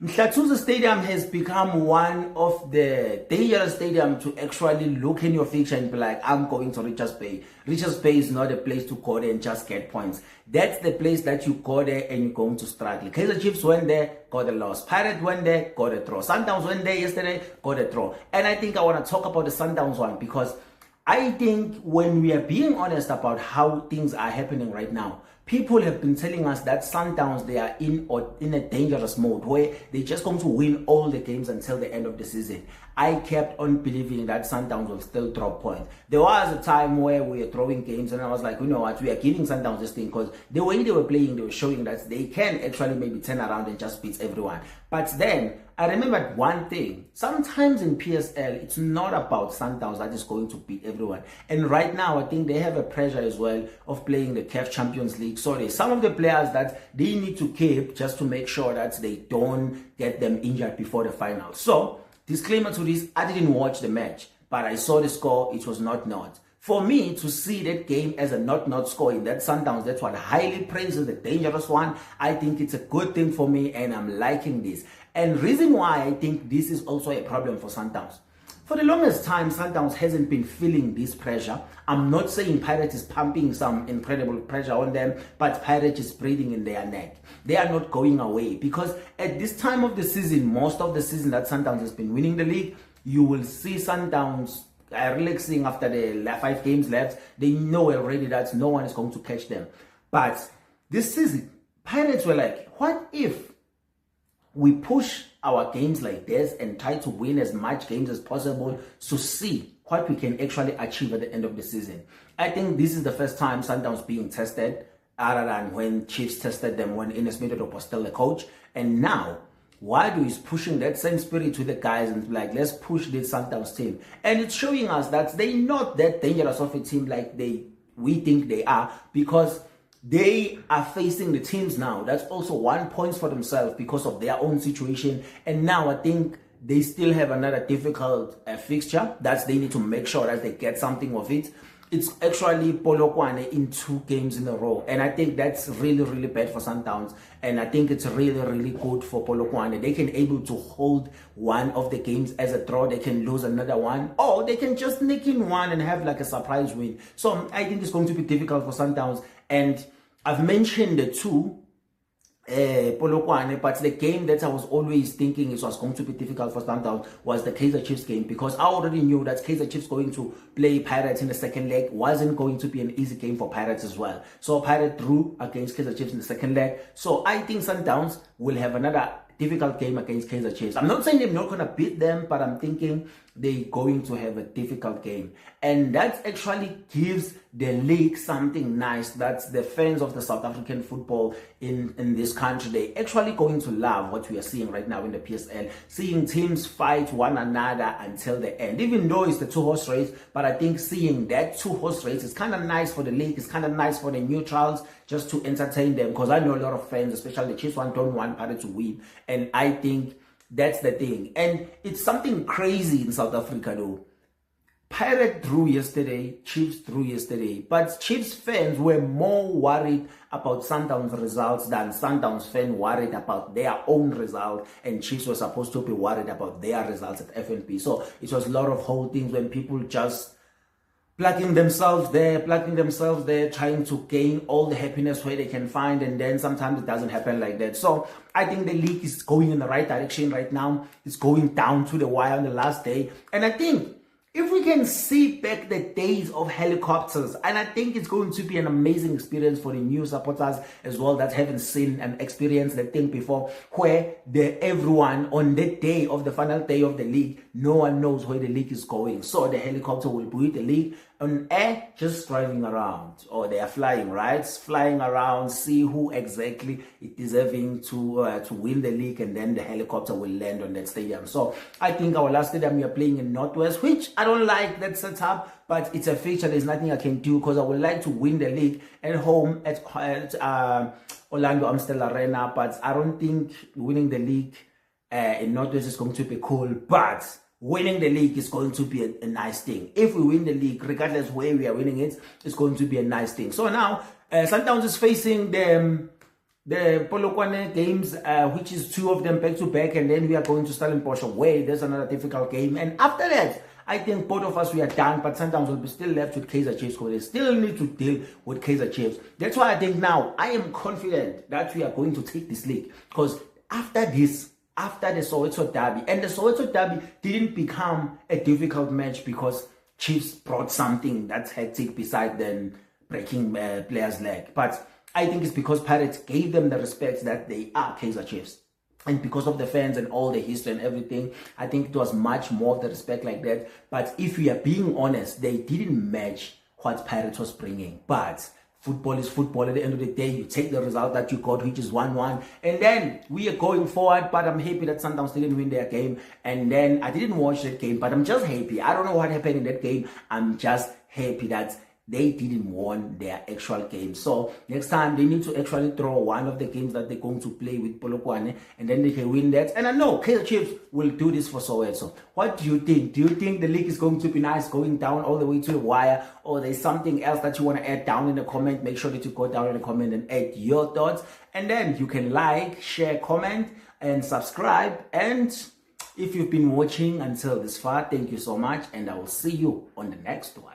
Mhlathuze Stadium has become one of the dangerous stadiums to actually look in your fixture and be like, I'm going to Richards Bay. Richards Bay is not a place to go there and just get points. That's the place that you go there and you're going to struggle. Kaizer Chiefs went there, got a loss. Pirates went there, got a draw. Sundowns went there yesterday, got a draw. And I think I want to talk about the Sundowns one because I think when we are being honest about how things are happening right now, people have been telling us that Sundowns, they are in a dangerous mode where they're just going to win all the games until the end of the season. I kept on believing that Sundowns will still drop points. There was a time where we were throwing games and I was like, you know what, we are giving Sundowns this thing because the way they were playing, they were showing that they can actually maybe turn around and just beat everyone. But then I remembered one thing. Sometimes in PSL, it's not about Sundowns that is going to beat everyone. And right now, I think they have a pressure as well of playing the CAF Champions League. So there's some of the players that they need to keep just to make sure that they don't get them injured before the final. So, disclaimer to this, I didn't watch the match, but I saw the score. It was not. For me to see that game as a not score in that Sundowns, that's what highly praises the dangerous one. I think it's a good thing for me and I'm liking this. And reason why I think this is also a problem for Sundowns. For the longest time, Sundowns hasn't been feeling this pressure. I'm not saying Pirates is pumping some incredible pressure on them, but Pirates is breathing in their neck. They are not going away because at this time of the season, most of the season that Sundowns has been winning the league, you will see Sundowns relaxing after the 5 games left. They know already that no one is going to catch them. But this season, Pirates were like, what if we push our games like this and try to win as much games as possible to see what we can actually achieve at the end of the season? I think this is the first time Sundowns being tested other than when Chiefs tested them when Ines Middledorp was still the coach. And now, Wadu is pushing that same spirit to the guys and like, let's push this Sundowns team. And it's showing us that they're not that dangerous of a team like we think they are, because they are facing the teams now that's also 1 point for themselves because of their own situation. And now I think they still have another difficult fixture that they need to make sure that they get something of it. It's actually Polokwane in 2 games in a row. And I think that's really bad for Sundowns. And I think it's really good for Polokwane. They can able to hold one of the games as a draw. They can lose another one. Or they can just nick in one and have like a surprise win. So I think it's going to be difficult for Sundowns. And I've mentioned the 2, Polokwane, but the game that I was always thinking it was going to be difficult for Sundowns was the Kaizer Chiefs game, because I already knew that Kaizer Chiefs going to play Pirates in the second leg wasn't going to be an easy game for Pirates as well. So Pirates drew against Kaizer Chiefs in the second leg. So I think Sundowns will have another difficult game against Kaizer Chiefs. I'm not saying they're not going to beat them, but I'm thinking they're going to have a difficult game. And that actually gives the league something nice that the fans of the South African football in this country, they actually going to love what we are seeing right now in the PSL. Seeing teams fight one another until the end. Even though it's the 2-horse race, but I think seeing that 2-horse race is kind of nice for the league. It's kind of nice for the neutrals just to entertain them, because I know a lot of fans, especially the Chiefs, don't want Pirates to win. And I think that's the thing. And it's something crazy in South Africa though. Pirates drew yesterday, Chiefs drew yesterday, but Chiefs fans were more worried about Sundowns results than Sundowns fans worried about their own result, and Chiefs were supposed to be worried about their results at FNP. So it was a lot of whole things when people just plugging themselves there, trying to gain all the happiness where they can find, and then sometimes it doesn't happen like that. So I think the league is going in the right direction right now. It's going down to the wire on the last day. And I think if we can see back the days of helicopters, and I think it's going to be an amazing experience for the new supporters as well that haven't seen and experienced the thing before, where everyone on the day of the final day of the league, no one knows where the league is going. So the helicopter will be with the league on air, just driving around, or they are flying, right? Flying around, see who exactly is deserving to win the league, and then the helicopter will land on that stadium. So I think our last stadium we are playing in Northwest, which I don't like that setup, but it's a feature. There's nothing I can do, because I would like to win the league at home at Orlando Amstel Arena, but I don't think winning the league in Northwest is going to be cool. But winning the league is going to be a nice thing. If we win the league, regardless where we are winning it, it's going to be a nice thing. So now, Sundowns is facing the the Polokwane games, which is 2 of them back to back, and then we are going to Stellenbosch away. There's another difficult game, and after that, I think both of us we are done. But Sundowns will be still left with Kaizer Chiefs because they still need to deal with Kaizer Chiefs. That's why I think now I am confident that we are going to take this league, because after this, after the Soweto derby, and the Soweto derby didn't become a difficult match because Chiefs brought something that's hectic beside than breaking players' leg, but I think it's because Pirates gave them the respect that they are Kaizer Chiefs. And because of the fans and all the history and everything, I think it was much more of the respect like that. But if we are being honest, they didn't match what Pirates was bringing. But football is football. At the end of the day, you take the result that you got, which is 1-1. And then we are going forward. But I'm happy that Sundowns didn't win their game. And then I didn't watch that game, but I'm just happy. I don't know what happened in that game. I'm just happy that they didn't win their actual game. So next time they need to actually throw one of the games that they're going to play with Polokwane, and then they can win that. And I know Kaizer Chiefs will do this for Soweto. What do you think? Do you think the league is going to be nice going down all the way to the wire, or there's something else that you want to add down in the comment? Make sure that you go down in the comment and add your thoughts, and then you can like, share, comment, and subscribe. And if you've been watching until this far, thank you so much, and I will see you on the next one.